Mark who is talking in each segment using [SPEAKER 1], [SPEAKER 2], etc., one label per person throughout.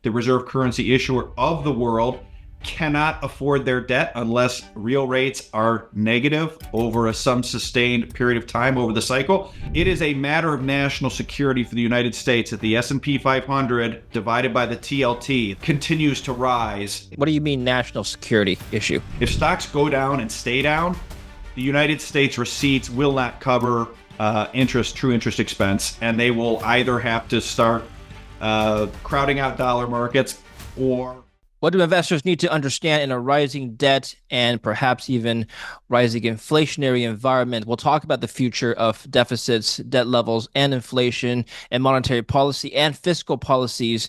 [SPEAKER 1] the reserve currency issuer of the world, cannot afford their debt unless real rates are negative over some sustained period of time over the cycle. It is a matter of national security for the United States that the S&P 500 divided by the TLT continues to rise.
[SPEAKER 2] What do you mean national security issue?
[SPEAKER 1] If stocks go down and stay down, the United States receipts will not cover true interest expense, and they will either have to start crowding out dollar markets or...
[SPEAKER 2] What do investors need to understand in a rising debt and perhaps even rising inflationary environment? We'll talk about the future of deficits, debt levels, and inflation, and monetary policy and fiscal policies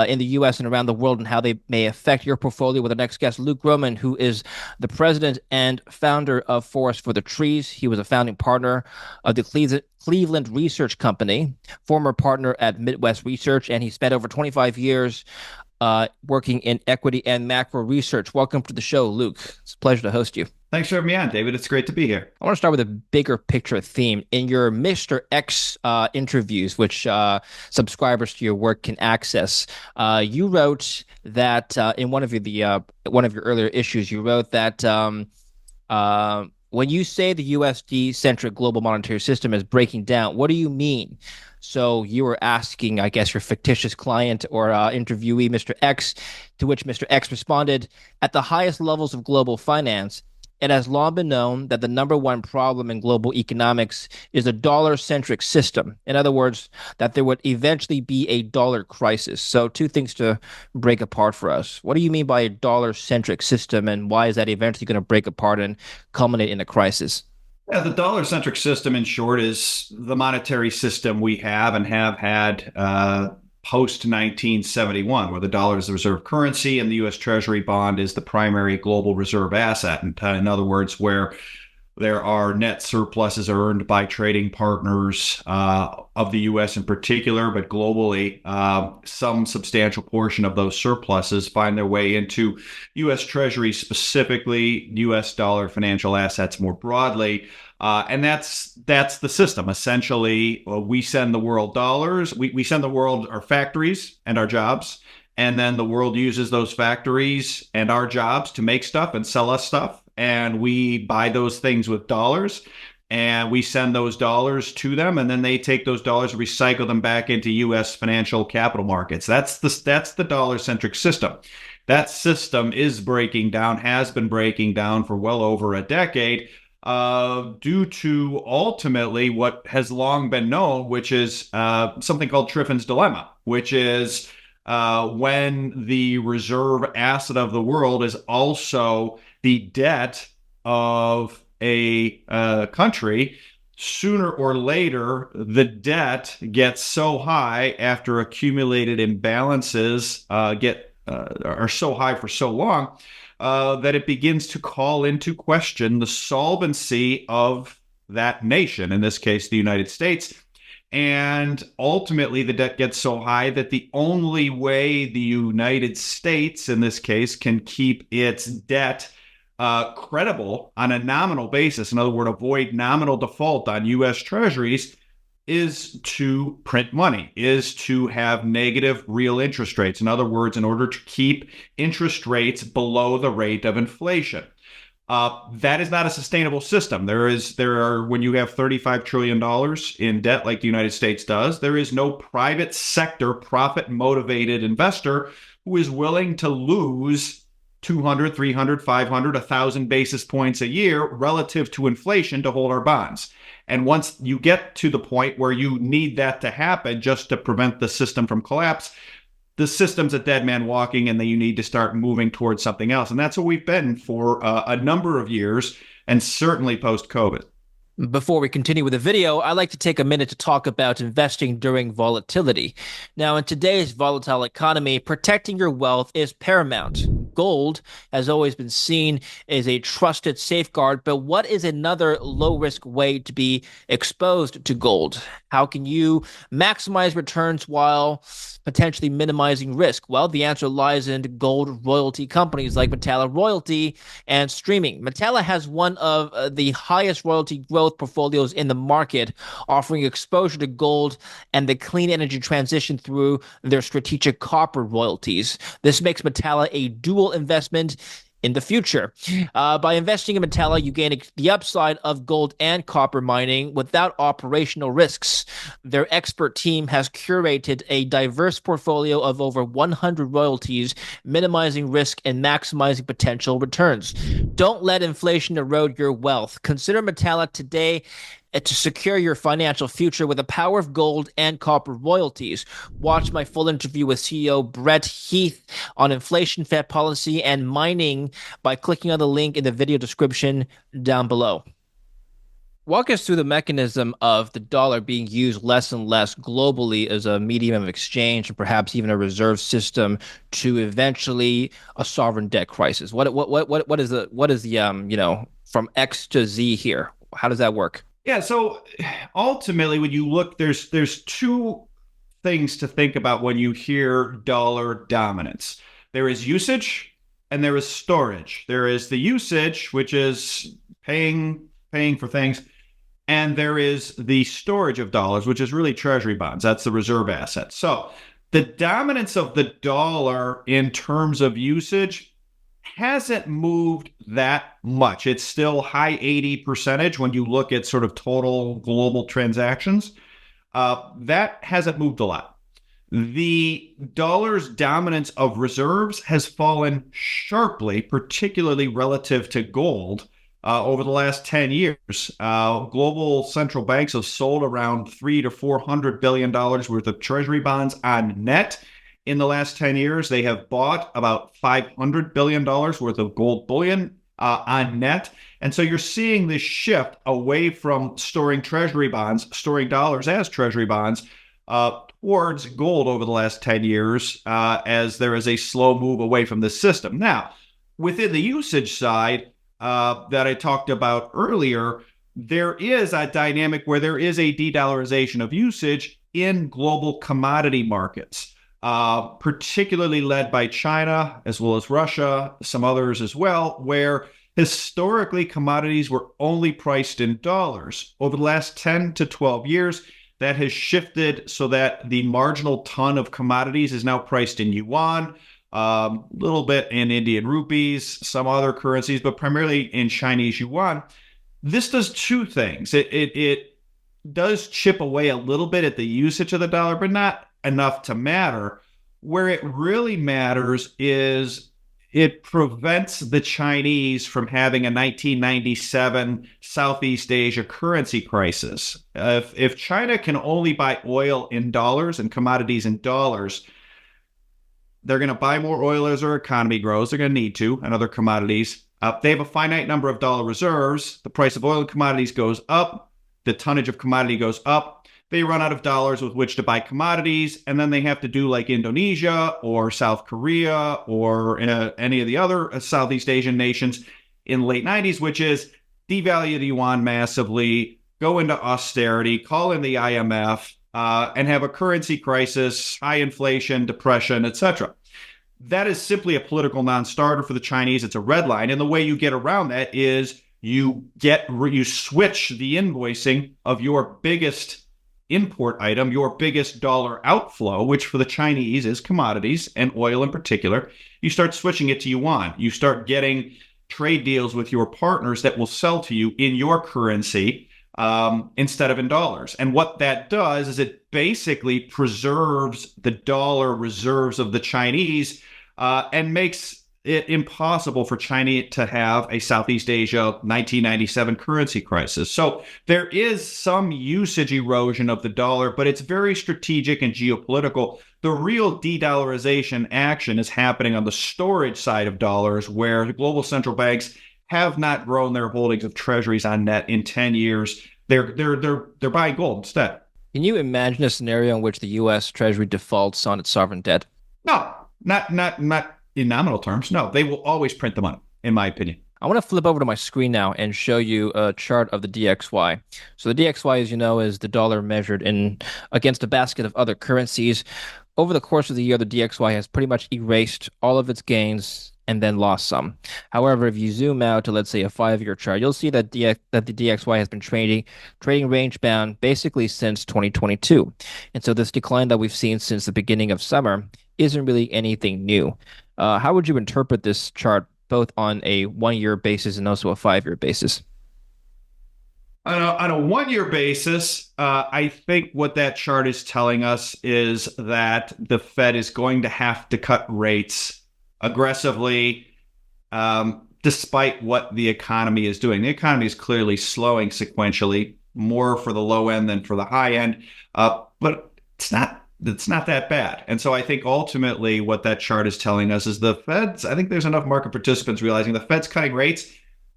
[SPEAKER 2] in the U.S. and around the world, and how they may affect your portfolio with our next guest, Luke Gromen, who is the president and founder of Forest for the Trees. He was a founding partner of the Cleveland Research Company, former partner at Midwest Research, and he spent over 25 years working in equity and macro research. Welcome to the show, Luke. It's a pleasure to host you.
[SPEAKER 1] Thanks for having me on, David. It's great to be here.
[SPEAKER 2] I want to start with a bigger picture theme. In your Mr. X interviews, which subscribers to your work can access, you wrote that in one of your earlier issues, you wrote that when you say the USD-centric global monetary system is breaking down, what do you mean? So you were asking, I guess, your fictitious client or interviewee, Mr. X, to which Mr. X responded, at the highest levels of global finance, it has long been known that the number one problem in global economics is a dollar-centric system. In other words, that there would eventually be a dollar crisis. So two things to break apart for us. What do you mean by a dollar-centric system, and why is that eventually going to break apart and culminate in a crisis?
[SPEAKER 1] Yeah, the dollar-centric system, in short, is the monetary system we have and have had post-1971, where the dollar is the reserve currency and the U.S. Treasury bond is the primary global reserve asset. In other words, where there are net surpluses earned by trading partners of the U.S. in particular, but globally, some substantial portion of those surpluses find their way into U.S. Treasury, specifically U.S. dollar financial assets more broadly. And that's the system. Essentially, we send the world dollars. We send the world our factories and our jobs. And then the world uses those factories and our jobs to make stuff and sell us stuff. And we buy those things with dollars, and we send those dollars to them, and then they take those dollars and recycle them back into U.S. financial capital markets. That's the dollar-centric system. That system is breaking down, has been breaking down for well over a decade, due to ultimately what has long been known, which is something called Triffin's dilemma, which is when the reserve asset of the world is also the debt of a country, sooner or later, the debt gets so high after accumulated imbalances are so high for so long that it begins to call into question the solvency of that nation, in this case, the United States. And ultimately, the debt gets so high that the only way the United States, in this case, can keep its debt credible on a nominal basis, in other words, avoid nominal default on U.S. Treasuries, is to print money, is to have negative real interest rates. In other words, in order to keep interest rates below the rate of inflation. That is not a sustainable system. When you have $35 trillion in debt like the United States does, there is no private sector profit-motivated investor who is willing to lose 200, 300, 500, 1,000 basis points a year relative to inflation to hold our bonds. And once you get to the point where you need that to happen just to prevent the system from collapse, the system's a dead man walking, and then you need to start moving towards something else. And that's what we've been for a number of years, and certainly post-COVID.
[SPEAKER 2] Before we continue with the video, I'd like to take a minute to talk about investing during volatility. Now, in today's volatile economy, protecting your wealth is paramount. Gold has always been seen as a trusted safeguard, but what is another low-risk way to be exposed to gold? How can you maximize returns while potentially minimizing risk? Well, the answer lies in gold royalty companies like Metalla Royalty and streaming. Metalla has one of the highest royalty growth portfolios in the market, offering exposure to gold and the clean energy transition through their strategic copper royalties. This makes Metalla a dual investment in the future. By investing in Metalla, you gain the upside of gold and copper mining without operational risks. Their expert team has curated a diverse portfolio of over 100 royalties, minimizing risk and maximizing potential returns. Don't let inflation erode your wealth. Consider Metalla today to secure your financial future with the power of gold and copper royalties. Watch my full interview with CEO Brett Heath on inflation, Fed policy, and mining by clicking on the link in the video description down below. Walk us through the mechanism of the dollar being used less and less globally as a medium of exchange and perhaps even a reserve system to eventually a sovereign debt crisis. What is the from X to Z here? How does that work?
[SPEAKER 1] Yeah, so ultimately, when you look, there's two things to think about when you hear dollar dominance. There is usage and there is storage. There is the usage, which is paying for things, and there is the storage of dollars, which is really treasury bonds. That's the reserve asset. So the dominance of the dollar in terms of usage hasn't moved that much. It's still high 80% when you look at sort of total global transactions. That hasn't moved a lot. The dollar's dominance of reserves has fallen sharply, particularly relative to gold, over the last 10 years. Global central banks have sold around $300 to $400 billion worth of treasury bonds on net. In the last 10 years, they have bought about $500 billion worth of gold bullion on net. And so you're seeing this shift away from storing treasury bonds, storing dollars as treasury bonds, towards gold over the last 10 years as there is a slow move away from the system. Now, within the usage side that I talked about earlier, there is a dynamic where there is a de-dollarization of usage in global commodity markets. Particularly led by China, as well as Russia, some others as well, where historically commodities were only priced in dollars. Over the last 10 to 12 years, that has shifted so that the marginal ton of commodities is now priced in yuan, a little bit in Indian rupees, some other currencies, but primarily in Chinese yuan. This does two things. It does chip away a little bit at the usage of the dollar, but not enough to matter. Where it really matters is it prevents the Chinese from having a 1997 Southeast Asia currency crisis. If China can only buy oil in dollars and commodities in dollars, they're going to buy more oil as their economy grows. They're going to need to, and other commodities. They have a finite number of dollar reserves. The price of oil and commodities goes up. The tonnage of commodity goes up. They run out of dollars with which to buy commodities, and then they have to do like Indonesia or South Korea or any of the other Southeast Asian nations in the late 90s, which is devalue the yuan massively, go into austerity, call in the IMF, and have a currency crisis, high inflation, depression, etc. That is simply a political non-starter for the Chinese. It's a red line, and the way you get around that is you switch the invoicing of your biggest import item, your biggest dollar outflow, which for the Chinese is commodities and oil in particular. You start switching it to yuan. You start getting trade deals with your partners that will sell to you in your currency instead of in dollars. And what that does is it basically preserves the dollar reserves of the Chinese and makes it impossible for China to have a Southeast Asia 1997 currency crisis. So there is some usage erosion of the dollar, but it's very strategic and geopolitical. The real de-dollarization action is happening on the storage side of dollars, where the global central banks have not grown their holdings of treasuries on net in 10 years. They're buying gold instead.
[SPEAKER 2] Can you imagine a scenario in which the U.S. Treasury defaults on its sovereign debt?
[SPEAKER 1] No, not in nominal terms. No, they will always print the money, in my opinion.
[SPEAKER 2] I want to flip over to my screen now and show you a chart of the DXY. So the DXY, as you know, is the dollar measured in against a basket of other currencies. Over the course of the year, the DXY has pretty much erased all of its gains and then lost some. However, if you zoom out to, let's say, a 5-year chart, you'll see that the DXY has been trading range bound basically since 2022. And so this decline that we've seen since the beginning of summer isn't really anything new. How would you interpret this chart, both on a 1-year basis and also a 5-year basis?
[SPEAKER 1] On a 1 year basis, I think what that chart is telling us is that the Fed is going to have to cut rates aggressively, despite what the economy is doing. The economy is clearly slowing sequentially, more for the low end than for the high end, but it's not that bad. And so I think ultimately what that chart is telling us is the Fed's, I think there's enough market participants realizing the Fed's cutting rates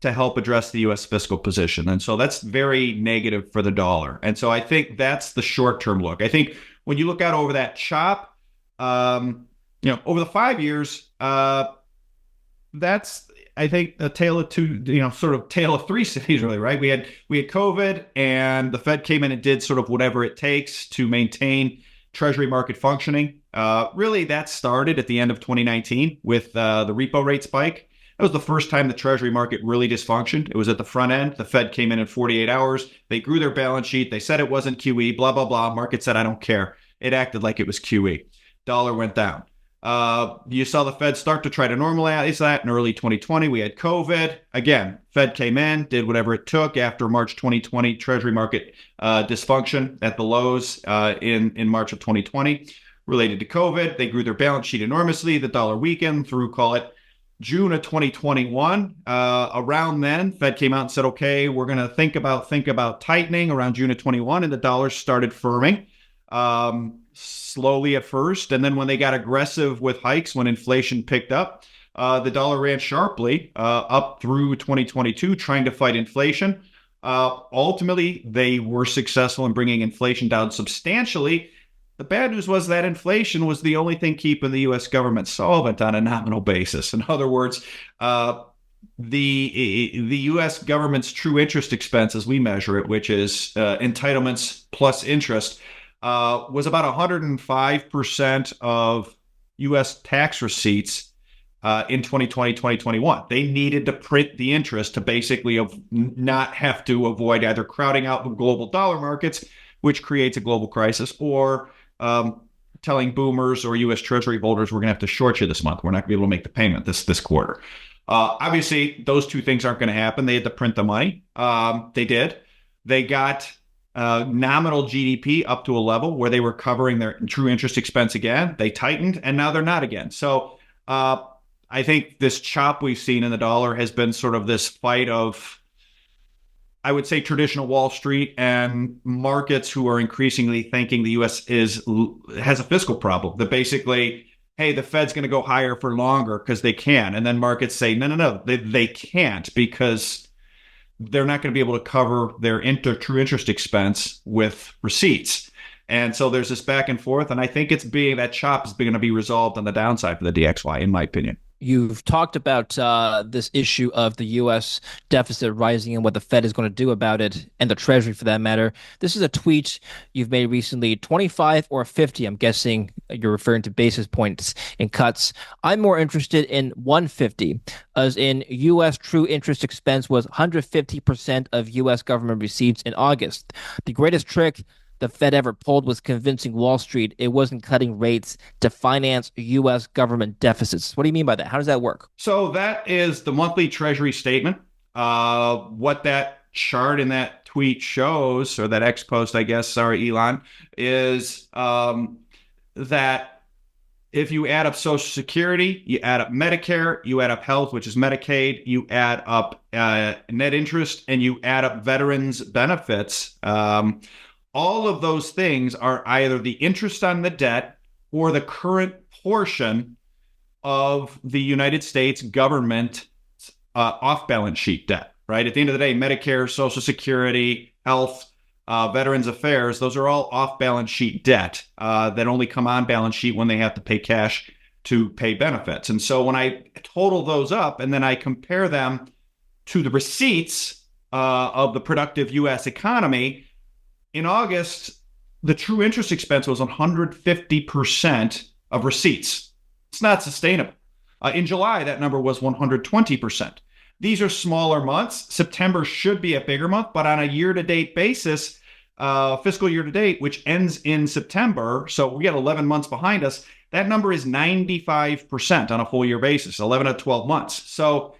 [SPEAKER 1] to help address the U.S. fiscal position. And so that's very negative for the dollar. And so I think that's the short-term look. I think when you look out over that chop, over the 5 years, that's, I think, a tale of two, sort of tale of three cities, really, right? We had COVID, and the Fed came in and did sort of whatever it takes to maintain Treasury market functioning. Really, that started at the end of 2019 with the repo rate spike. That was the first time the Treasury market really dysfunctioned. It was at the front end. The Fed came in 48 hours. They grew their balance sheet. They said it wasn't QE, blah, blah, blah. Market said, I don't care. It acted like it was QE. Dollar went down. You saw the Fed start to try to normalize that in early 2020. We had COVID. Again, Fed came in, did whatever it took after March 2020 Treasury market dysfunction at the lows in March of 2020 related to COVID. They grew their balance sheet enormously. The dollar weakened through, call it, June of 2021. Around then, Fed came out and said, okay, we're going to think about tightening around June of 21, and the dollar started firming. Slowly at first, and then when they got aggressive with hikes, when inflation picked up, the dollar ran sharply up through 2022, trying to fight inflation. Ultimately, they were successful in bringing inflation down substantially. The bad news was that inflation was the only thing keeping the U.S. government solvent on a nominal basis. In other words, the U.S. government's true interest expense, as we measure it, which is entitlements plus interest, was about 105% of U.S. tax receipts in 2020, 2021. They needed to print the interest to basically not have to avoid either crowding out the global dollar markets, which creates a global crisis, or telling boomers or U.S. Treasury holders, we're going to have to short you this month. We're not going to be able to make the payment this quarter. Obviously, those two things aren't going to happen. They had to print the money. They did. They got nominal GDP up to a level where they were covering their true interest expense again. They tightened, and now they're not again. So I think this chop we've seen in the dollar has been sort of this fight of, I would say, traditional Wall Street and markets who are increasingly thinking the U.S. has a fiscal problem. That basically, hey, the Fed's going to go higher for longer because they can. And then markets say, no, they can't, because they're not going to be able to cover their true interest expense with receipts. And so there's this back and forth. And I think that chop is going to be resolved on the downside for the DXY, in my opinion.
[SPEAKER 2] You've talked about this issue of the U.S. deficit rising and what the Fed is going to do about it, and the Treasury for that matter. This is a tweet you've made recently, 25 or 50. I'm guessing you're referring to basis points and cuts. I'm more interested in 150, as in U.S. true interest expense was 150% of U.S. government receipts in August. The greatest trick the Fed ever pulled was convincing Wall Street it wasn't cutting rates to finance U.S. government deficits. What do you mean by that? How does that work?
[SPEAKER 1] So that is the monthly Treasury statement. What that chart in that tweet shows, or that X post, I guess, sorry, Elon, is that if you add up Social Security, you add up Medicare, you add up health, which is Medicaid, you add up net interest, and you add up veterans benefits, all of those things are either the interest on the debt or the current portion of the United States government off-balance sheet debt, right? At the end of the day, Medicare, Social Security, health, Veterans Affairs, those are all off-balance sheet debt that only come on balance sheet when they have to pay cash to pay benefits. And so when I total those up and then I compare them to the receipts of the productive U.S. economy, in August, the true interest expense was 150% of receipts. It's not sustainable. In July, that number was 120%. These are smaller months. September should be a bigger month, but on a year-to-date basis, fiscal year-to-date, which ends in September, so we got 11 months behind us, that number is 95% on a full year basis, 11 to 12 months. So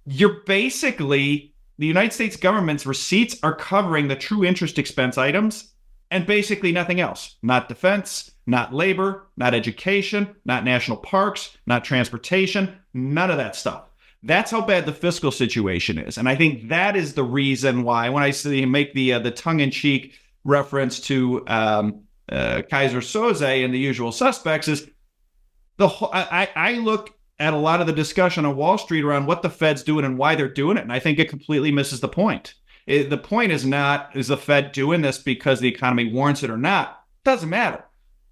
[SPEAKER 1] you're basically, the United States government's receipts are covering the true interest expense items and basically nothing else. Not defense, not labor, not education, not national parks, not transportation, none of that stuff. That's how bad the fiscal situation is. And I think that is the reason why, when I say make the tongue-in-cheek reference to Kaiser Soze and the usual suspects, is I look at a lot of the discussion on Wall Street around what the Fed's doing and why they're doing it, and I think it completely misses the point. The point is not, is the Fed doing this because the economy warrants it or not? It doesn't matter.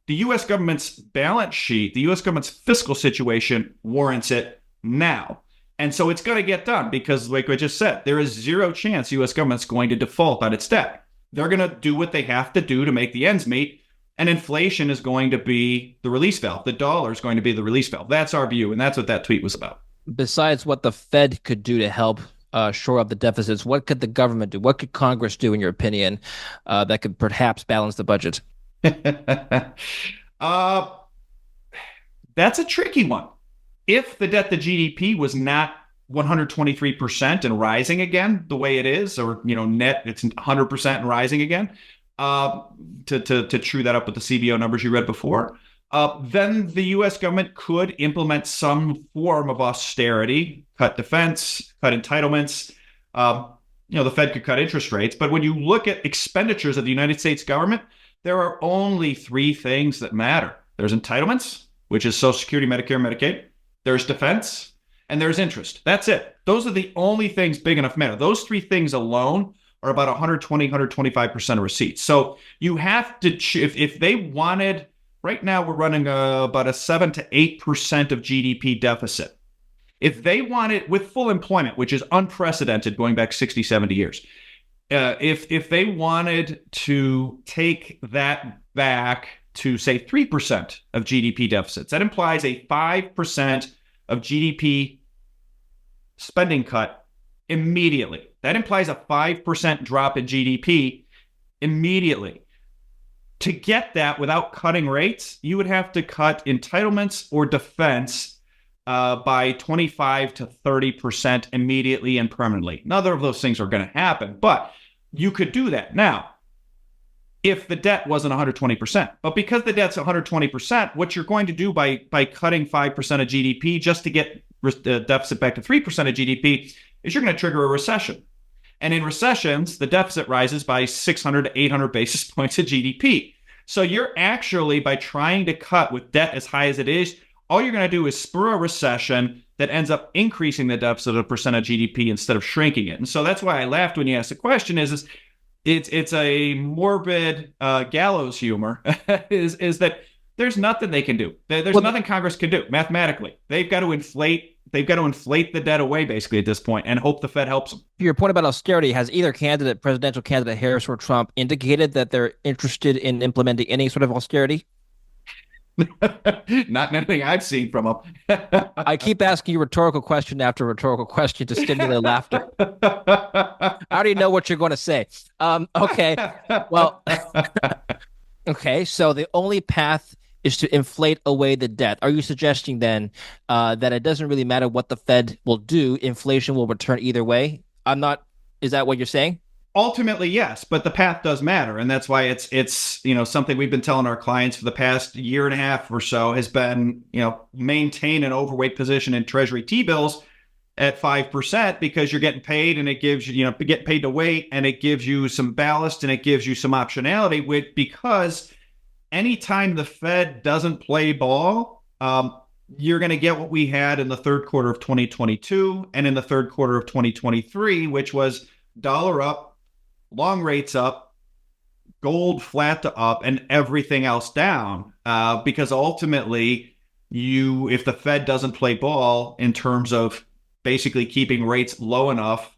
[SPEAKER 1] The U.S. government's balance sheet, the U.S. government's fiscal situation warrants it now. And so it's going to get done because, like I just said, there is zero chance the U.S. government's going to default on its debt. They're going to do what they have to do to make the ends meet. And inflation is going to be the release valve. The dollar is going to be the release valve. That's our view. And that's what that tweet was about.
[SPEAKER 2] Besides what the Fed could do to help shore up the deficits, what could the government do? What could Congress do, in your opinion, that could perhaps balance the budget?
[SPEAKER 1] That's a tricky one. If the debt to GDP was not 123% and rising again the way it is, or net it's 100% and rising again, to true that up with the CBO numbers you read before, then the U.S. government could implement some form of austerity, cut defense, cut entitlements. The Fed could cut interest rates. But when you look at expenditures of the United States government, there are only three things that matter. There's entitlements, which is Social Security, Medicare, Medicaid. There's defense, and there's interest. That's it. Those are the only things big enough to matter. Those three things alone are about 120, 125% of receipts. So you have to, if they wanted, right now we're running about a 7 to 8% of GDP deficit. If they wanted, with full employment, which is unprecedented going back 60, 70 years, if they wanted to take that back to, say, 3% of GDP deficits, that implies a 5% of GDP spending cut immediately. That implies a 5% drop in GDP immediately. To get that without cutting rates, you would have to cut entitlements or defense by 25 to 30% immediately and permanently. Neither of those things are going to happen, but you could do that. Now, if the debt wasn't 120%. But because the debt's 120%, what you're going to do by cutting 5% of GDP just to get the deficit back to 3% of GDP is you're going to trigger a recession. And in recessions, the deficit rises by 600 to 800 basis points of GDP. So you're actually, by trying to cut with debt as high as it is, all you're going to do is spur a recession that ends up increasing the deficit of percent of GDP instead of shrinking it. And so that's why I laughed when you asked the question is it's a morbid gallows humor is that there's nothing they can do. There's nothing Congress can do mathematically. They've got to inflate the debt away basically at this point and hope the Fed helps them.
[SPEAKER 2] Your point about austerity, has either presidential candidate Harris or Trump, indicated that they're interested in implementing any sort of austerity?
[SPEAKER 1] Not anything I've seen from them.
[SPEAKER 2] I keep asking you rhetorical question after rhetorical question to stimulate laughter. I already know what you're going to say. Okay. Well, okay. So the only path is to inflate away the debt. Are you suggesting then that it doesn't really matter what the Fed will do? Inflation will return either way? Is that what you're saying?
[SPEAKER 1] Ultimately, yes, but the path does matter, and that's why it's something we've been telling our clients for the past year and a half or so has been maintain an overweight position in Treasury T-bills at 5% because you're getting paid and it gives you get paid to wait and it gives you some ballast and it gives you some optionality because anytime the Fed doesn't play ball, you're going to get what we had in the third quarter of 2022 and in the third quarter of 2023, which was dollar up, long rates up, gold flat to up, and everything else down. Because ultimately, if the Fed doesn't play ball in terms of basically keeping rates low enough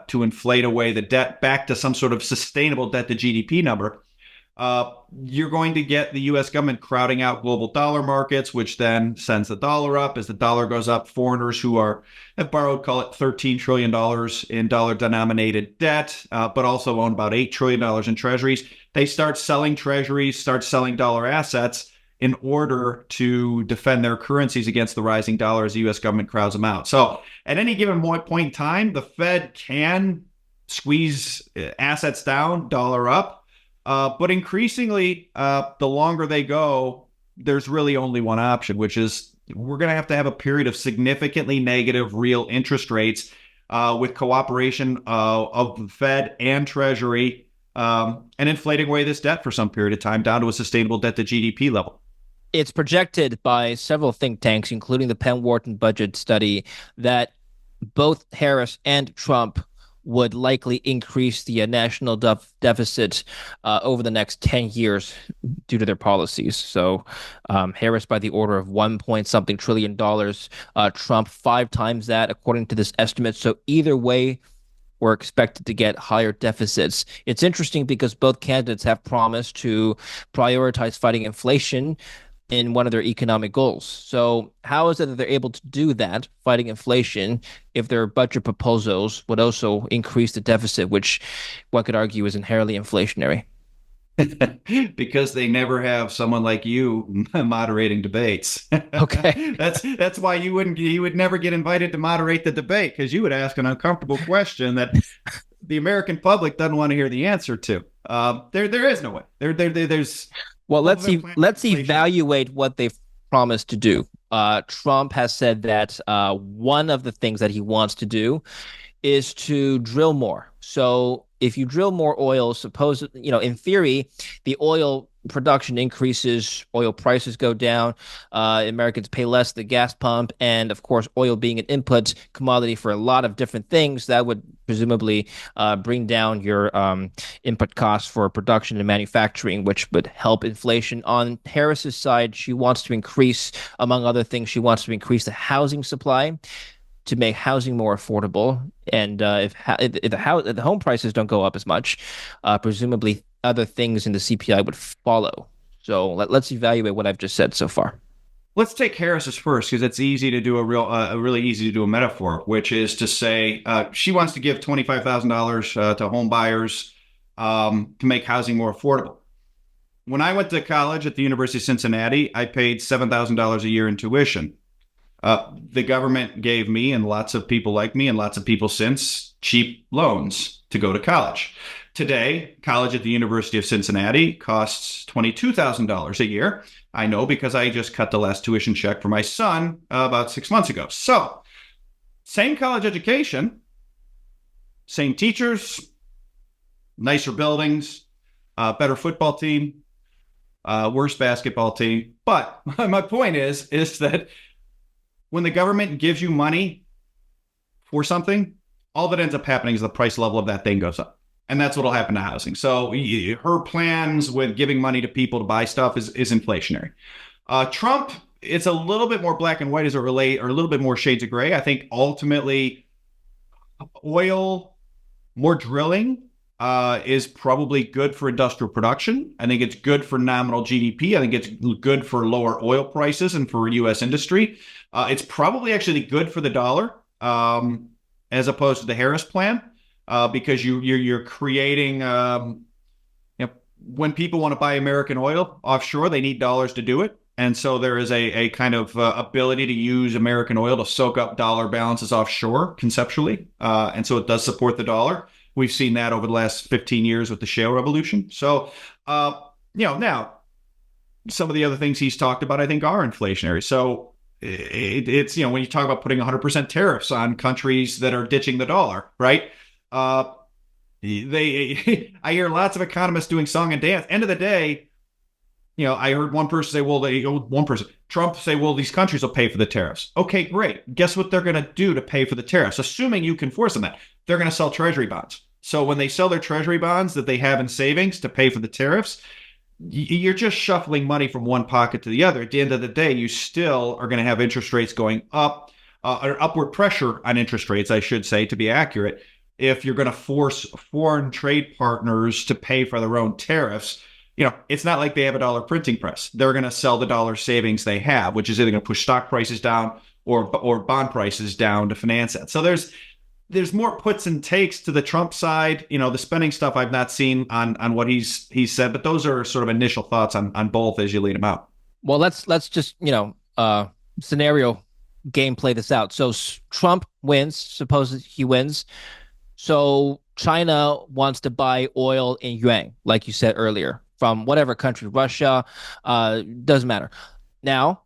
[SPEAKER 1] to inflate away the debt back to some sort of sustainable debt to GDP number, you're going to get the U.S. government crowding out global dollar markets, which then sends the dollar up. As the dollar goes up, foreigners who have borrowed, call it $13 trillion in dollar-denominated debt, but also own about $8 trillion in treasuries. They start selling treasuries, start selling dollar assets in order to defend their currencies against the rising dollar as the U.S. government crowds them out. So at any given point in time, the Fed can squeeze assets down, dollar up. But increasingly, the longer they go, there's really only one option, which is we're going to have a period of significantly negative real interest rates with cooperation of the Fed and Treasury and inflating away this debt for some period of time down to a sustainable debt to GDP level.
[SPEAKER 2] It's projected by several think tanks, including the Penn Wharton budget study, that both Harris and Trump would likely increase the national deficit over the next 10 years due to their policies. So Harris by the order of 1 point something trillion, Trump 5 times that, according to this estimate. So either way, we're expected to get higher deficits. It's interesting because both candidates have promised to prioritize fighting inflation in one of their economic goals. So how is it that they're able to do that, fighting inflation, if their budget proposals would also increase the deficit, which one could argue is inherently inflationary?
[SPEAKER 1] Because they never have someone like you moderating debates.
[SPEAKER 2] Okay.
[SPEAKER 1] That's why you would never get invited to moderate the debate, because you would ask an uncomfortable question that the American public doesn't want to hear the answer to. There is no way. There's
[SPEAKER 2] Well, let's evaluate what they've promised to do. Trump has said that one of the things that he wants to do is to drill more. So if you drill more oil, in theory, the oil production increases, oil prices go down, Americans pay less at the gas pump, and of course, oil being an input commodity for a lot of different things, that would presumably bring down your input costs for production and manufacturing, which would help inflation. On Harris's side, she wants to increase, among other things, the housing supply to make housing more affordable. And if the home prices don't go up as much, presumably other things in the CPI would follow. So let's evaluate what I've just said so far.
[SPEAKER 1] Let's take Harris's first, because it's easy to do really easy to do a metaphor, which is to say she wants to give $25,000 to home buyers to make housing more affordable. When I went to college at the University of Cincinnati, I paid $7,000 a year in tuition. The government gave me, and lots of people like me and lots of people since, cheap loans to go to college. Today, college at the University of Cincinnati costs $22,000 a year. I know because I just cut the last tuition check for my son about 6 months ago. So, same college education, same teachers, nicer buildings, better football team, worse basketball team. But my point is that when the government gives you money for something, all that ends up happening is the price level of that thing goes up. And that's what will happen to housing. So her plans with giving money to people to buy stuff is inflationary. Trump, it's a little bit more black and white as it relates, or a little bit more shades of gray. I think ultimately oil, more drilling is probably good for industrial production. I think it's good for nominal GDP. I think it's good for lower oil prices and for U.S. industry. It's probably actually good for the dollar as opposed to the Harris plan because you're creating, when people want to buy American oil offshore, they need dollars to do it. And so there is a kind of ability to use American oil to soak up dollar balances offshore conceptually. And so it does support the dollar. We've seen that over the last 15 years with the shale revolution. So, now some of the other things he's talked about, I think, are inflationary. So it's, when you talk about putting 100% tariffs on countries that are ditching the dollar, right? I hear lots of economists doing song and dance. End of the day, I heard one person say, Trump say, well, these countries will pay for the tariffs. Okay, great. Guess what they're going to do to pay for the tariffs? Assuming you can force them that. They're going to sell treasury bonds. So when they sell their treasury bonds that they have in savings to pay for the tariffs, you're just shuffling money from one pocket to the other. At the end of the day, you still are going to have interest rates going up. or upward pressure on interest rates, I should say, to be accurate, if you're going to force foreign trade partners to pay for their own tariffs. It's not like they have a dollar printing press. They're going to sell the dollar savings they have, which is either going to push stock prices down or bond prices down to finance that. So there's more puts and takes to the Trump side. The spending stuff I've not seen on what he's said, but those are sort of initial thoughts on both as you lead them out.
[SPEAKER 2] Well, let's just scenario game play this out. So Trump wins. Suppose he wins. So China wants to buy oil in yuan, like you said earlier, from whatever country, Russia, doesn't matter. Now,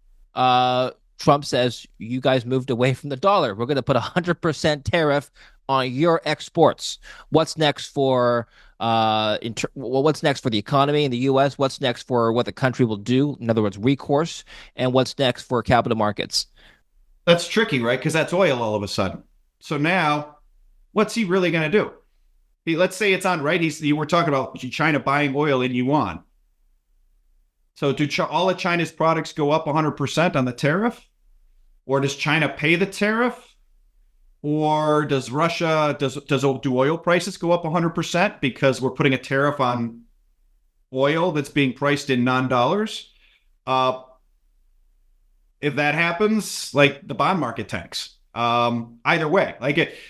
[SPEAKER 2] Trump says, you guys moved away from the dollar. We're going to put 100% tariff on your exports. What's next for what's next for the economy in the U.S.? What's next for what the country will do? In other words, recourse. And what's next for capital markets?
[SPEAKER 1] That's tricky, right? Because that's oil all of a sudden. So now, what's he really going to do? Let's say it's on, right? We're talking about China buying oil in yuan. So do all of China's products go up 100% on the tariff? Or does China pay the tariff? Or does Russia, do oil prices go up 100% because we're putting a tariff on oil that's being priced in non-dollars? If that happens, like the bond market tanks. Either way,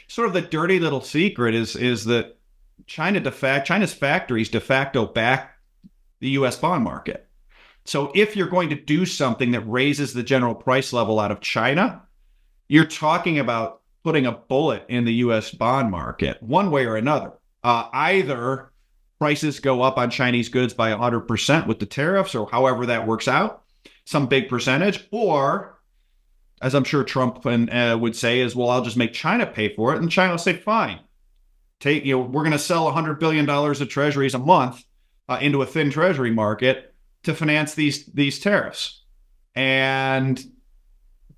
[SPEAKER 1] sort of the dirty little secret is that China's factories de facto back the U.S. bond market. So if you're going to do something that raises the general price level out of China, you're talking about putting a bullet in the U.S. bond market one way or another. Either prices go up on Chinese goods by 100% with the tariffs or however that works out, some big percentage, or as I'm sure Trump would say is, well, I'll just make China pay for it. And China will say, fine, we're going to sell $100 billion of treasuries a month into a thin treasury market to finance these tariffs. And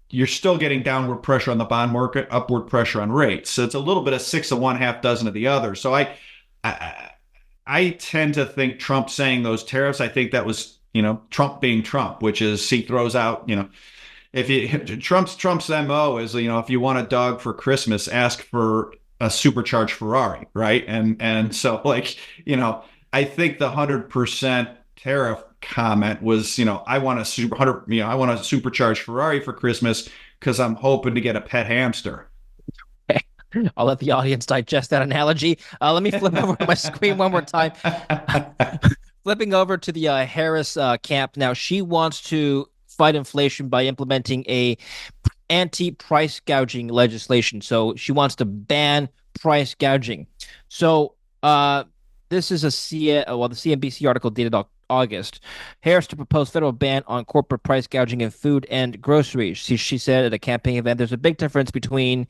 [SPEAKER 1] you're still getting downward pressure on the bond market, upward pressure on rates. So it's a little bit of 6 of one, half dozen of the other. So I tend to think Trump saying those tariffs, I think that was, Trump being Trump, which is he throws out, Trump's MO is, if you want a dog for Christmas, ask for a supercharged Ferrari, right? And so I think the 100% tariff comment was, I want a supercharged Ferrari for Christmas because I'm hoping to get a pet hamster.
[SPEAKER 2] I'll let the audience digest that analogy. Let me flip over my screen one more time. Flipping over to the Harris camp. Now, she wants to fight inflation by implementing a anti-price gouging legislation. So she wants to ban price gouging. So this is the CNBC article dated August. Harris to propose federal ban on corporate price gouging in food and groceries. She said at a campaign event, there's a big difference between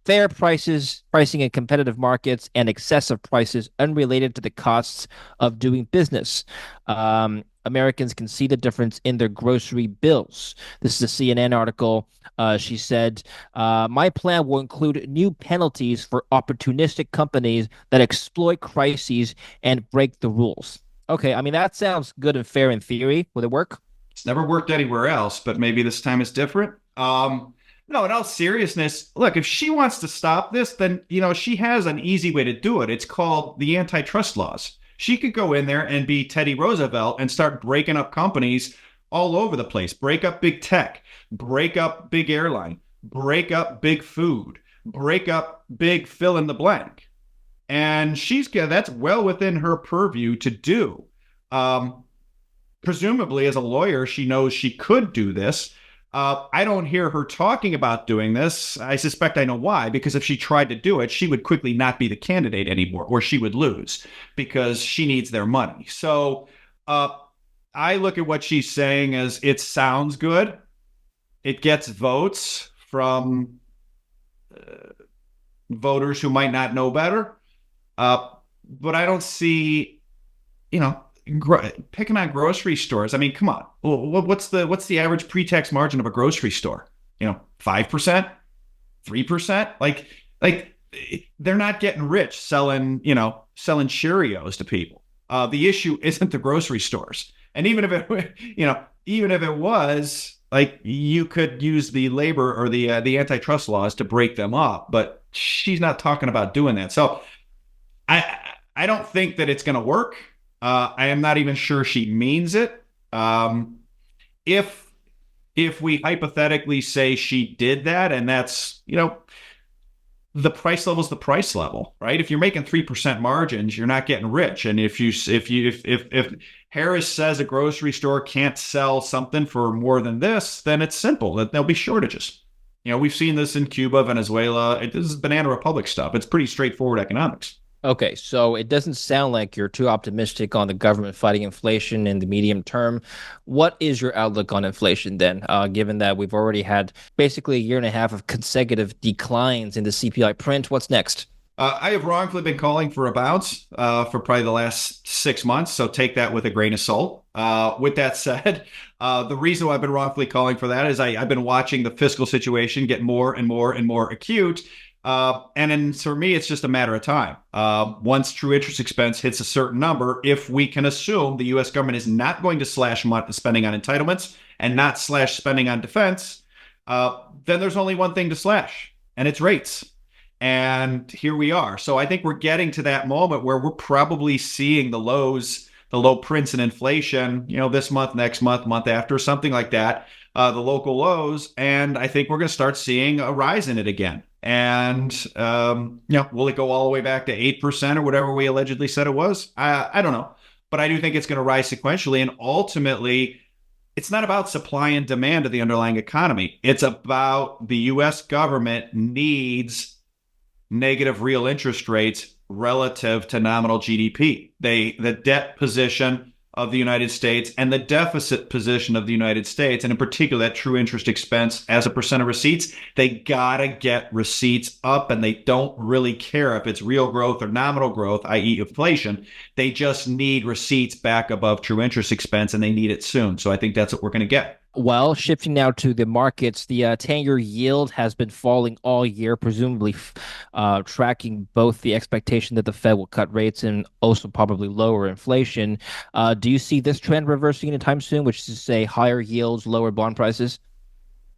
[SPEAKER 2] fair pricing in competitive markets, and excessive prices unrelated to the costs of doing business. Americans can see the difference in their grocery bills. This is a CNN article. She said, my plan will include new penalties for opportunistic companies that exploit crises and break the rules. Okay, I mean, that sounds good and fair in theory. Will it work?
[SPEAKER 1] It's never worked anywhere else, but maybe this time it's different. No, in all seriousness, look, if she wants to stop this, then, she has an easy way to do it. It's called the antitrust laws. She could go in there and be Teddy Roosevelt and start breaking up companies all over the place. Break up big tech, break up big airline, break up big food, break up big fill in the blank. And that's well within her purview to do. Presumably, as a lawyer, she knows she could do this. I don't hear her talking about doing this. I suspect I know why, because if she tried to do it, she would quickly not be the candidate anymore, or she would lose because she needs their money. So I look at what she's saying as it sounds good. It gets votes from voters who might not know better. But I don't see, picking on grocery stores. I mean, come on. What's the average pre-tax margin of a grocery store? 5%, 3%. Like they're not getting rich selling Cheerios to people. The issue isn't the grocery stores. And even if it was, like you could use the labor or the antitrust laws to break them up, but she's not talking about doing that. So I I don't think that it's going to work. I am not even sure she means it. If if we hypothetically say she did that, and that's the price level is the price level, right? If you're making 3% margins, you're not getting rich. And if Harris says a grocery store can't sell something for more than this, then it's simple that there'll be shortages. We've seen this in Cuba, Venezuela. This is Banana Republic stuff. It's pretty straightforward economics.
[SPEAKER 2] Okay, so it doesn't sound like you're too optimistic on the government fighting inflation in the medium term. What is your outlook on inflation then, given that we've already had basically a year and a half of consecutive declines in the CPI print? What's next?
[SPEAKER 1] I have wrongfully been calling for a bounce for probably the last 6 months, so take that with a grain of salt. With that said, the reason why I've been wrongfully calling for that is I've been watching the fiscal situation get more and more and more acute. And then for me, it's just a matter of time. Once true interest expense hits a certain number, if we can assume the U.S. government is not going to slash spending on entitlements and not slash spending on defense, then there's only one thing to slash, and it's rates. And here we are. So I think we're getting to that moment where we're probably seeing the low prints in inflation, this month, next month, month after, something like that, the local lows. And I think we're going to start seeing a rise in it again. And, will it go all the way back to 8% or whatever we allegedly said it was? I don't know. But I do think it's going to rise sequentially. And ultimately, it's not about supply and demand of the underlying economy. It's about the U.S. government needs negative real interest rates relative to nominal GDP. The debt position of the United States and the deficit position of the United States, and in particular that true interest expense as a percent of receipts, they gotta get receipts up, and they don't really care if it's real growth or nominal growth, i.e. inflation. They just need receipts back above true interest expense, and they need it soon. So I think that's what we're going to get.
[SPEAKER 2] Well, shifting now to the markets, the 10-year yield has been falling all year, presumably tracking both the expectation that the Fed will cut rates and also probably lower inflation. Do you see this trend reversing anytime soon, which is to say higher yields, lower bond prices?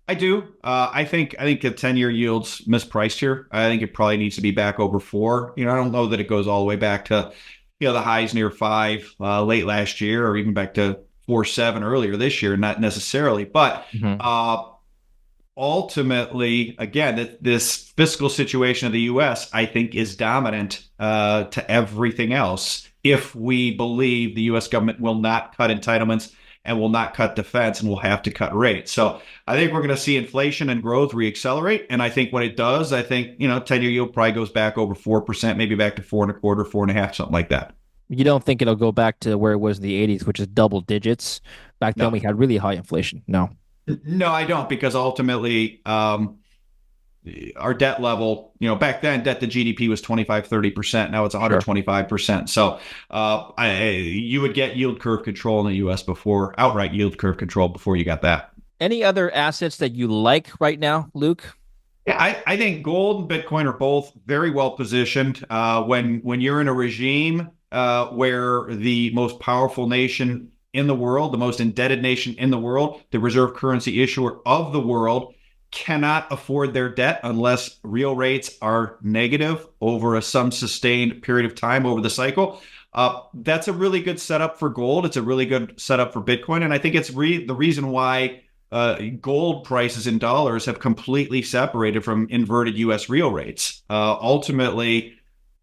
[SPEAKER 1] I do. I think the 10-year yield's mispriced here. I think it probably needs to be back over 4. I don't know that it goes all the way back to the highs near 5 late last year, or even back to 4.7 earlier this year, not necessarily. But ultimately, again, this fiscal situation of the U.S., I think, is dominant to everything else if we believe the U.S. government will not cut entitlements and will not cut defense and will have to cut rates. So I think we're going to see inflation and growth reaccelerate. And I think when it does, I think, 10-year yield probably goes back over 4%, maybe back to 4.25, 4.5, something like that.
[SPEAKER 2] You don't think it'll go back to where it was in the 80s, which is double digits? Back then,
[SPEAKER 1] No.
[SPEAKER 2] we had really high inflation. No.
[SPEAKER 1] No, I don't, because ultimately our debt level, back then debt to GDP was 25, 30%. Now it's 125%. So you would get yield curve control in the U.S. outright yield curve control before you got that.
[SPEAKER 2] Any other assets that you like right now, Luke?
[SPEAKER 1] Yeah, I think gold and Bitcoin are both very well positioned. When you're in a regime where the most powerful nation in the world, the most indebted nation in the world, the reserve currency issuer of the world, cannot afford their debt unless real rates are negative over some sustained period of time over the cycle. That's a really good setup for gold. It's a really good setup for Bitcoin. And I think it's the reason why gold prices in dollars have completely separated from inverted U.S. real rates. Ultimately,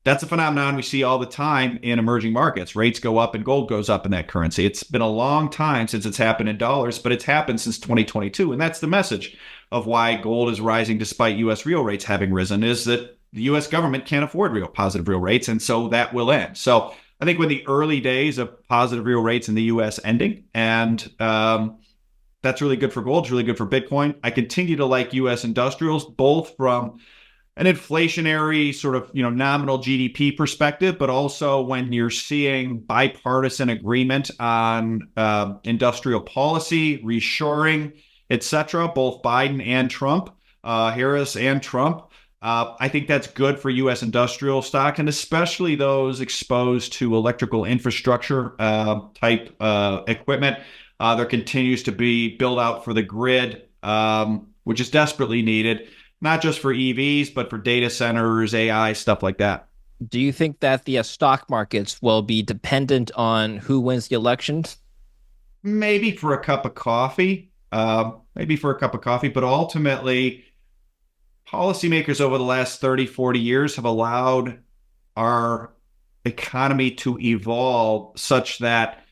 [SPEAKER 1] that's a phenomenon we see all the time in emerging markets. Rates go up and gold goes up in that currency. It's been a long time since it's happened in dollars, but it's happened since 2022. And that's the message of why gold is rising despite U.S. real rates having risen, is that the U.S. government can't afford positive real rates. And so that will end. So I think we're in the early days of positive real rates in the U.S. ending. And that's really good for gold. It's really good for Bitcoin. I continue to like U.S. industrials, both from an inflationary sort of, nominal GDP perspective, but also when you're seeing bipartisan agreement on industrial policy, reshoring, et cetera, both Biden and Trump, Harris and Trump. I think that's good for U.S. industrial stock, and especially those exposed to electrical infrastructure type equipment. There continues to be build out for the grid, which is desperately needed, not just for EVs, but for data centers, AI, stuff like that.
[SPEAKER 2] Do you think that the stock markets will be dependent on who wins the elections?
[SPEAKER 1] Maybe for a cup of coffee, but ultimately, policymakers over the last 30, 40 years have allowed our economy to evolve such that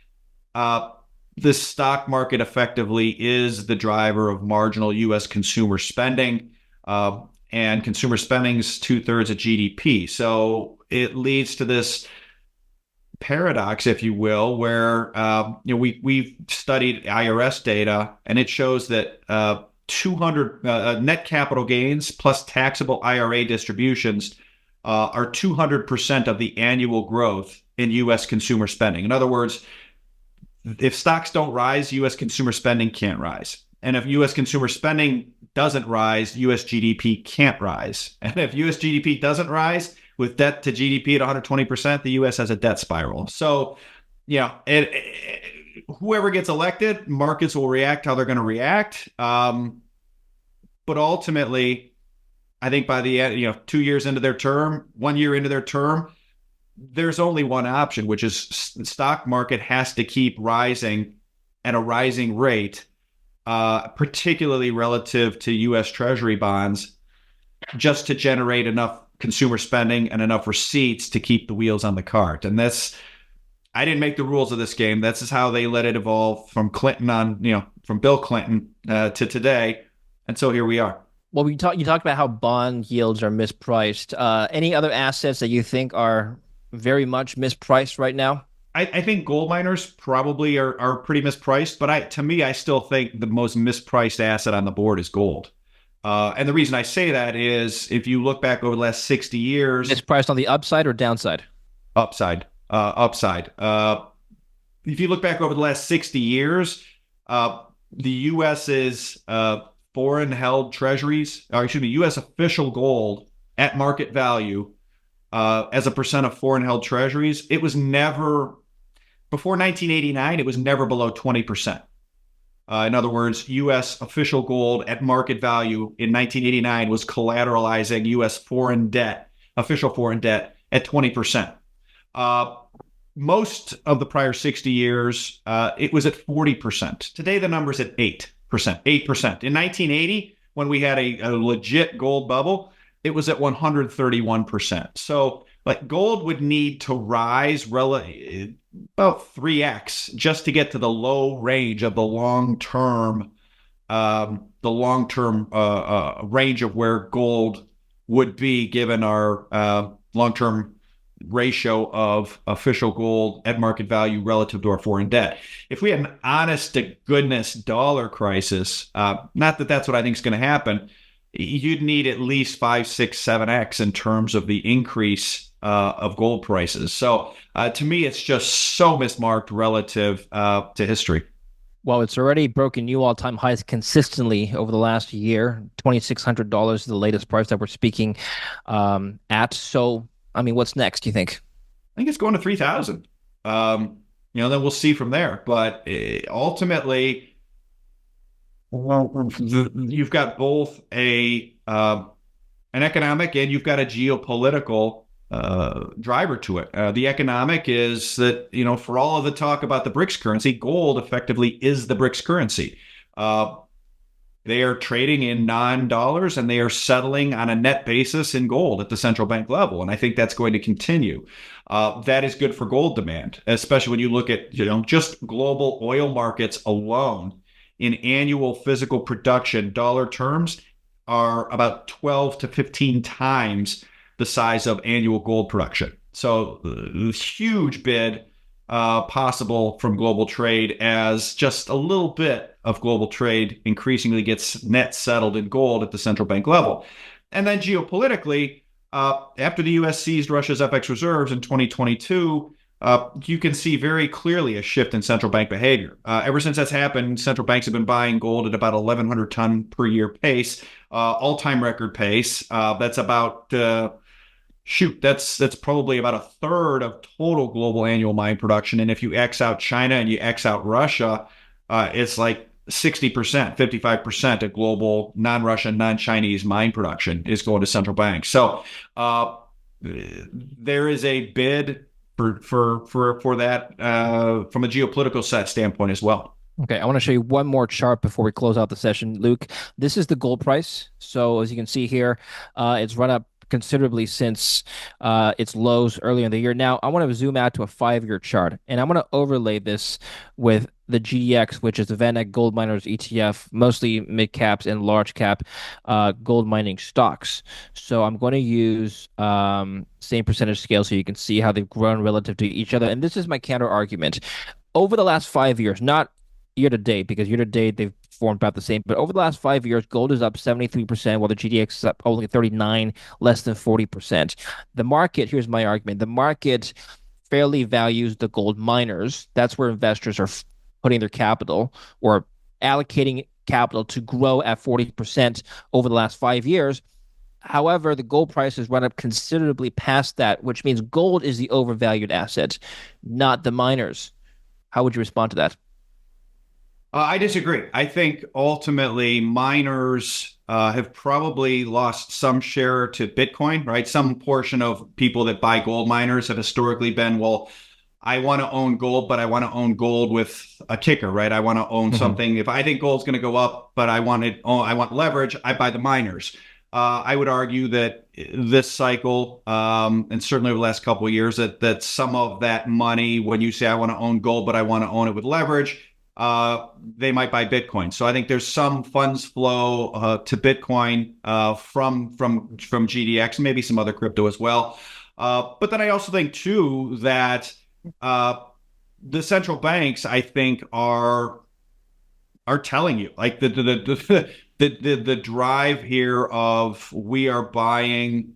[SPEAKER 1] uh, the stock market effectively is the driver of marginal U.S. consumer spending, and consumer spending is two-thirds of GDP. So it leads to this paradox, if you will, where we've studied IRS data, and it shows that 200 net capital gains plus taxable IRA distributions are 200% of the annual growth in U.S. consumer spending. In other words, if stocks don't rise, U.S. consumer spending can't rise. And if U.S. consumer spending doesn't rise, U.S. GDP can't rise. And if U.S. GDP doesn't rise, with debt to GDP at 120%, the U.S. has a debt spiral. So, whoever gets elected, markets will react how they're going to react. But ultimately, I think by the end, 2 years into their term, 1 year into their term, there's only one option, which is the stock market has to keep rising at a rising rate, particularly relative to U.S. Treasury bonds, just to generate enough consumer spending and enough receipts to keep the wheels on the cart. And I didn't make the rules of this game. This is how they let it evolve from from Bill Clinton to today. And so here we are.
[SPEAKER 2] Well, you talked about how bond yields are mispriced. Any other assets that you think are very much mispriced right now?
[SPEAKER 1] I think gold miners probably are pretty mispriced, but to me, I still think the most mispriced asset on the board is gold. And the reason I say that is if you look back over the last 60 years,
[SPEAKER 2] Mispriced on the upside or downside?
[SPEAKER 1] upside. If you look back over the last 60 years, the U.S.'s foreign held treasuries, or excuse me, U.S. official gold at market value as a percent of foreign held treasuries, it was never, before 1989, it was never below 20%. In other words, U.S. official gold at market value in 1989 was collateralizing U.S. foreign debt, official foreign debt, at 20%. Most of the prior 60 years, it was at 40%. Today, the number's at 8%. 8%. In 1980, when we had a legit gold bubble, it was at 131%. So, gold would need to rise about 3x just to get to the low range of the long-term range of where gold would be given our long-term ratio of official gold at market value relative to our foreign debt. If we had an honest to goodness dollar crisis, not that that's what I think is going to happen, you'd need at least 5, 6, 7x in terms of the increase of gold prices. So to me, it's just so mismarked relative to history.
[SPEAKER 2] Well, it's already broken new all-time highs consistently over the last year. $2,600 is the latest price that we're speaking at. So, I mean, what's next, do you think?
[SPEAKER 1] I think it's going to 3,000. Then we'll see from there. But ultimately, you've got both an economic and you've got a geopolitical driver to it. The economic is that, for all of the talk about the BRICS currency, gold effectively is the BRICS currency. They are trading in non-dollars and they are settling on a net basis in gold at the central bank level. And I think that's going to continue. That is good for gold demand, especially when you look at, just global oil markets alone in annual physical production, dollar terms are about 12 to 15 times the size of annual gold production. So huge bid possible from global trade as just a little bit of global trade increasingly gets net settled in gold at the central bank level. And then geopolitically, after the U.S. seized Russia's FX reserves in 2022, you can see very clearly a shift in central bank behavior. Ever since that's happened, central banks have been buying gold at about 1,100 ton per year pace, all-time record pace. That's about that's probably about a third of total global annual mine production. And if you X out China and you X out Russia, it's like 60%, 55% of global non-Russian, non-Chinese mine production is going to central banks. So there is a bid for that from a geopolitical set standpoint as well.
[SPEAKER 2] Okay, I want to show you one more chart before we close out the session, Luke. This is the gold price. So as you can see here, it's run up considerably since its lows earlier in the year. Now, I want to zoom out to a 5-year chart, and I want to overlay this with the GDX, which is the VanEck Gold Miners ETF, mostly mid caps and large cap gold mining stocks. So I'm going to use same percentage scale so you can see how they've grown relative to each other. And this is my counter argument. Over the last 5 years, not year to date, because year to date they've performed about the same. But over the last 5 years, gold is up 73%, while the GDX is up only 39, less than 40%. The market, here's my argument, the market fairly values the gold miners. That's where investors are putting their capital or allocating capital to grow at 40% over the last 5 years. However, the gold price has run up considerably past that, which means gold is the overvalued asset, not the miners. How would you respond to that?
[SPEAKER 1] I disagree. I think ultimately miners have probably lost some share to Bitcoin, right? Some portion of people that buy gold miners have historically been, well, I want to own gold, but I want to own gold with a kicker, right? I want to own something. If I think gold's going to go up, but I want leverage, I buy the miners. I would argue that this cycle, and certainly over the last couple of years, that some of that money, when you say I want to own gold, but I want to own it with leverage, they might buy Bitcoin. So I think there's some funds flow to Bitcoin from GDX, maybe some other crypto as well. But then I also think too that the central banks, I think, are telling you, like the drive here of we are buying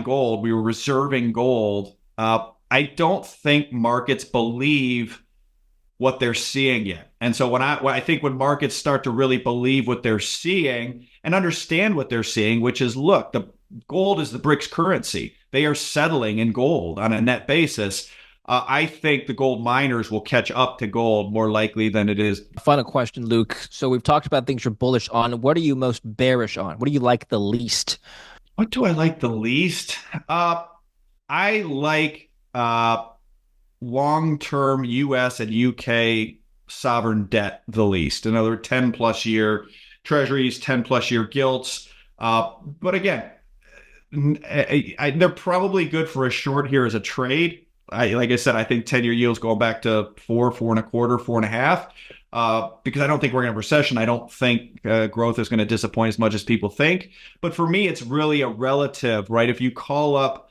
[SPEAKER 1] gold, we were reserving gold. I don't think markets believe what they're seeing yet. And so when I think when markets start to really believe what they're seeing and understand what they're seeing, which is, look, the gold is the BRICS currency. They are settling in gold on a net basis. I think the gold miners will catch up to gold more likely than it is.
[SPEAKER 2] Final question, Luke. So we've talked about things you're bullish on. What are you most bearish on? What do you like the least?
[SPEAKER 1] What do I like the least? I like long-term U.S. and U.K. sovereign debt the least. In other words, 10 plus year treasuries, 10 plus year gilts. But again, they're probably good for a short here as a trade. Like I said, I think 10-year yields going back to 4.25, 4.5. Because I don't think we're in a recession. I don't think growth is going to disappoint as much as people think. But for me, it's really a relative, right? If you call up,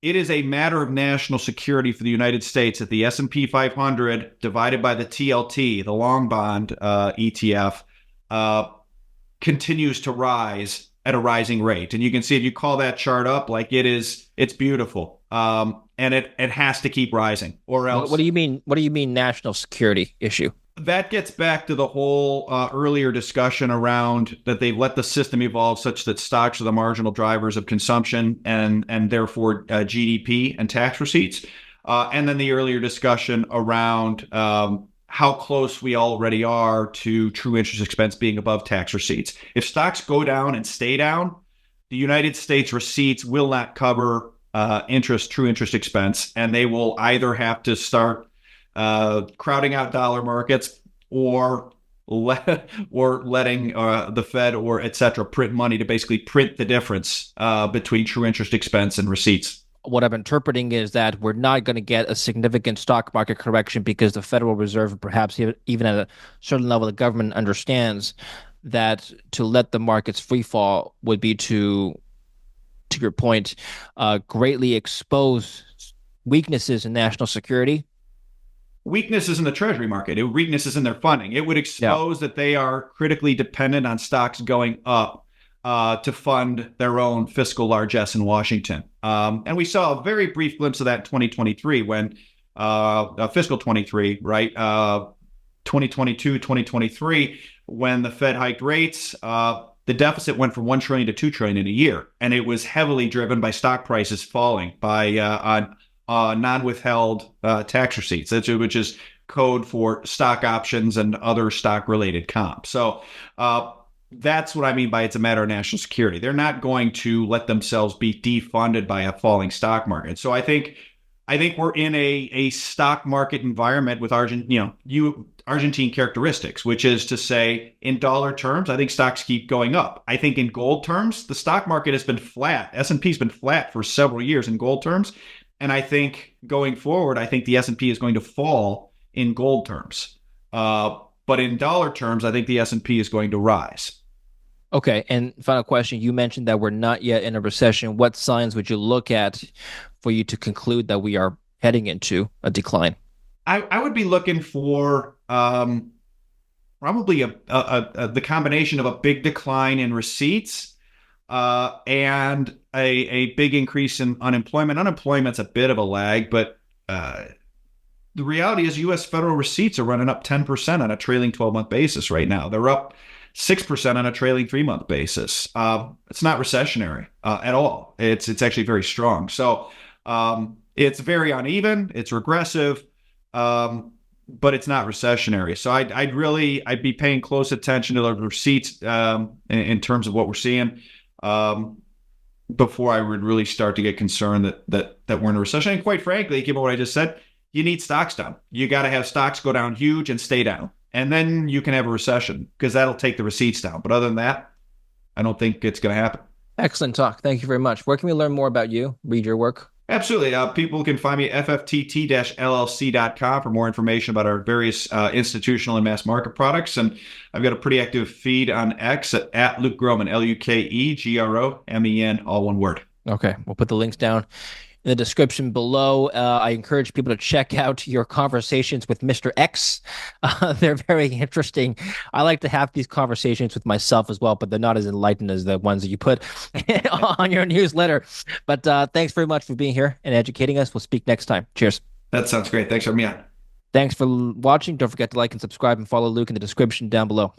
[SPEAKER 1] it is a matter of national security for the United States that the S&P 500 divided by the TLT, the long bond ETF, continues to rise at a rising rate. And you can see if you call that chart up, like it's beautiful. And it has to keep rising, or else.
[SPEAKER 2] What do you mean? What do you mean national security issue?
[SPEAKER 1] That gets back to the whole earlier discussion around that they've let the system evolve such that stocks are the marginal drivers of consumption and therefore GDP and tax receipts. And then the earlier discussion around how close we already are to true interest expense being above tax receipts. If stocks go down and stay down, the United States receipts will not cover true interest expense, and they will either have to start crowding out dollar markets or letting the Fed or et cetera print money to basically print the difference between true interest expense and receipts.
[SPEAKER 2] What I'm interpreting is that we're not going to get a significant stock market correction because the Federal Reserve, perhaps even at a certain level, the government understands that to let the markets free fall would be to your point, greatly expose weaknesses in national security.
[SPEAKER 1] Weaknesses in the treasury market, weaknesses in their funding. It would expose that they are critically dependent on stocks going up to fund their own fiscal largesse in Washington. And we saw a very brief glimpse of that in 2023 when fiscal 23, right? 2022, 2023, when the Fed hiked rates, the deficit went from $1 trillion to $2 trillion in a year. And it was heavily driven by stock prices falling by on non-withheld tax receipts, which is code for stock options and other stock related comp. So that's what I mean by it's a matter of national security. They're not going to let themselves be defunded by a falling stock market. So I think we're in a stock market environment with Argentine characteristics, which is to say, in dollar terms, I think stocks keep going up. I think in gold terms, the stock market has been flat. S&P's been flat for several years in gold terms, and I think going forward, I think the S&P is going to fall in gold terms. But in dollar terms, I think the S&P is going to rise.
[SPEAKER 2] Okay. And final question. You mentioned that we're not yet in a recession. What signs would you look at for you to conclude that we are heading into a decline?
[SPEAKER 1] I would be looking for probably the combination of a big decline in receipts and a big increase in unemployment. Unemployment's a bit of a lag, but the reality is U.S. federal receipts are running up 10% on a trailing 12-month basis right now. They're up 6% on a trailing 3-month basis. It's not recessionary at all. It's actually very strong. So it's very uneven. It's regressive, but it's not recessionary. So I'd be paying close attention to the receipts in terms of what we're seeing before I would really start to get concerned that we're in a recession. And quite frankly, given what I just said, you need stocks down. You got to have stocks go down huge and stay down. And then you can have a recession because that'll take the receipts down. But other than that, I don't think it's going to happen.
[SPEAKER 2] Excellent talk. Thank you very much. Where can we learn more about you? Read your work?
[SPEAKER 1] Absolutely. People can find me at fftt-llc.com for more information about our various institutional and mass market products. And I've got a pretty active feed on X at Luke Gromen, LukeGromen, all one word.
[SPEAKER 2] Okay. We'll put the links down in the description below. I encourage people to check out your conversations with Mr. X. They're very interesting. I like to have these conversations with myself as well, but they're not as enlightened as the ones that you put on your newsletter. But thanks very much for being here and educating us. We'll speak next time. Cheers.
[SPEAKER 1] That sounds great. Thanks for having me on.
[SPEAKER 2] Thanks for watching. Don't forget to like and subscribe and follow Luke in the description down below.